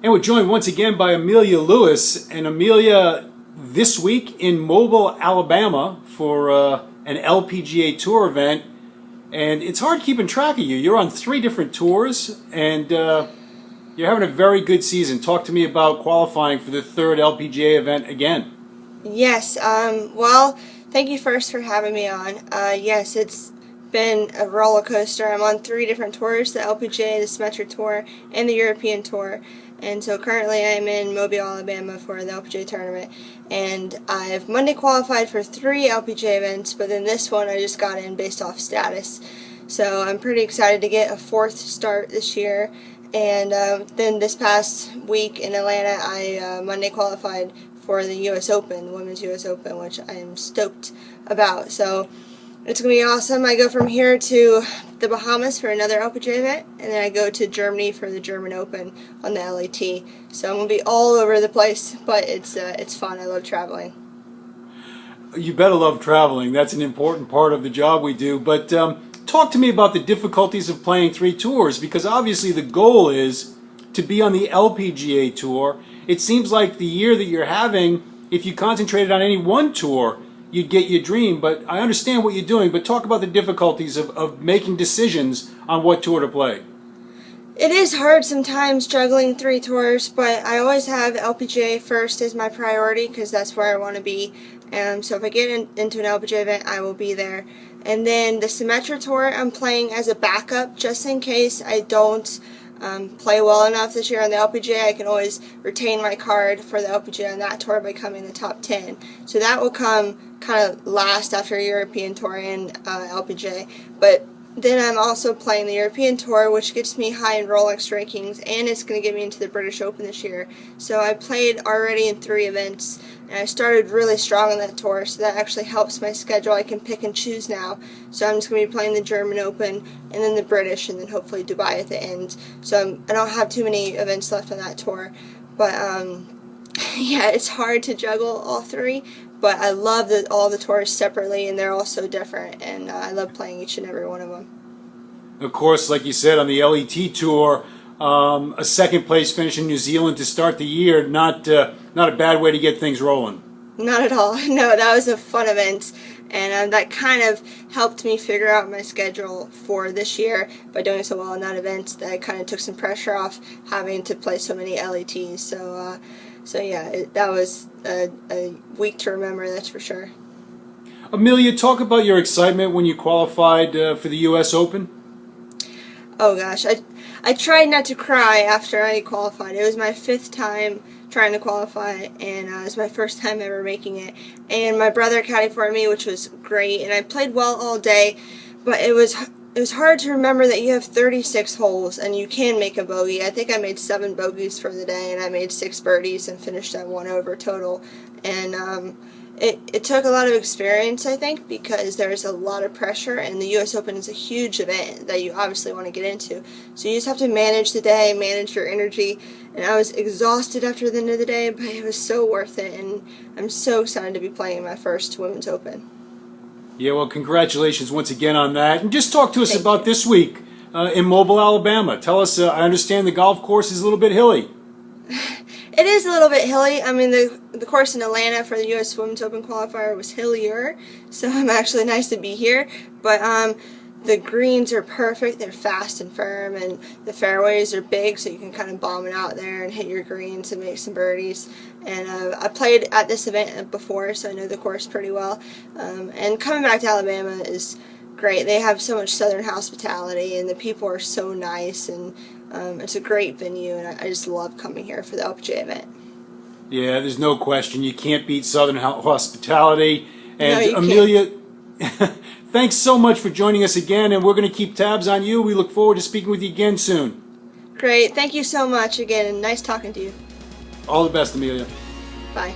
And we're joined once again by Amelia Lewis. And Amelia, this week in Mobile, Alabama for an LPGA Tour event. And it's hard keeping track of you. You're on 3 different tours and you're having a very good season. Talk to me about qualifying for the 3rd LPGA event again. Yes, well, thank you first for having me on. Yes, it's been a roller coaster. I'm on 3 different tours, the LPGA, the Symetra Tour, and the European Tour. And so currently I'm in Mobile, Alabama for the LPGA tournament. And I've Monday qualified for 3 LPGA events, but then this one I just got in based off status. So I'm pretty excited to get a 4th start this year. And then this past week in Atlanta, I Monday qualified for the U.S. Open, the Women's U.S. Open, which I am stoked about. So it's going to be awesome. I go from here to the Bahamas for another LPGA event, and then I go to Germany for the German Open on the LAT. So I'm going to be all over the place, but it's fun. I love traveling. You better love traveling. That's an important part of the job we do. But talk to me about the difficulties of playing 3 tours, because obviously the goal is to be on the LPGA Tour. It seems like the year that you're having, if you concentrated on any one tour, you'd get your dream. But I understand what you're doing, but talk about the difficulties of making decisions on what tour to play. It is hard sometimes juggling 3 tours, but I always have LPGA first as my priority because that's where I want to be. So if I get into an LPGA event, I will be there. And then the Symetra Tour, I'm playing as a backup just in case I don't play well enough this year on the LPGA. I can always retain my card for the LPGA on that tour by coming in the top 10. So that will come kind of last after European Tour and LPGA. But then I'm also playing the European Tour, which gets me high in Rolex rankings, and it's going to get me into the British Open this year. So I played already in 3 events, and I started really strong on that tour, so that actually helps my schedule. I can pick and choose now. So I'm just going to be playing the German Open, and then the British, and then hopefully Dubai at the end. So I don't have too many events left on that tour. But yeah, it's hard to juggle all 3. But I love all the tours separately, and they're all so different, and I love playing each and every one of them. Of course, like you said, on the LET Tour, a 2nd place finish in New Zealand to start the year, not a bad way to get things rolling. Not at all. No, that was a fun event, and that kind of helped me figure out my schedule for this year by doing so well in that event. That kind of took some pressure off having to play so many LETs. So yeah, that was a week to remember, that's for sure. Amelia, talk about your excitement when you qualified for the U.S. Open. Oh gosh, I tried not to cry after I qualified. It was my 5th time trying to qualify, and it was my first time ever making it. And my brother caddied for me, which was great, and I played well all day, but it was hard to remember that you have 36 holes and you can make a bogey. I think I made 7 bogeys for the day, and I made 6 birdies and finished at 1 over total. And it took a lot of experience, I think, because there's a lot of pressure, and the U.S. Open is a huge event that you obviously want to get into. So you just have to manage the day, manage your energy, and I was exhausted after the end of the day, but it was so worth it, and I'm so excited to be playing my first Women's Open. Yeah, well, congratulations once again on that. And just talk to us Thank about you. this week in Mobile, Alabama. Tell us, I understand the golf course is a little bit hilly. It is a little bit hilly. I mean, the course in Atlanta for the U.S. Women's Open qualifier was hillier, so I'm actually nice to be here. But the greens are perfect. They're fast and firm, and the fairways are big, so you can kind of bomb it out there and hit your greens and make some birdies. And I played at this event before, so I know the course pretty well. And coming back to Alabama is great. They have so much Southern hospitality, and the people are so nice, and it's a great venue, and I just love coming here for the LPGA event. Yeah, there's no question. You can't beat Southern hospitality. And No, you Amelia, thanks so much for joining us again, and we're going to keep tabs on you. We look forward to speaking with you again soon. Great. Thank you so much again, and nice talking to you. All the best, Amelia. Bye.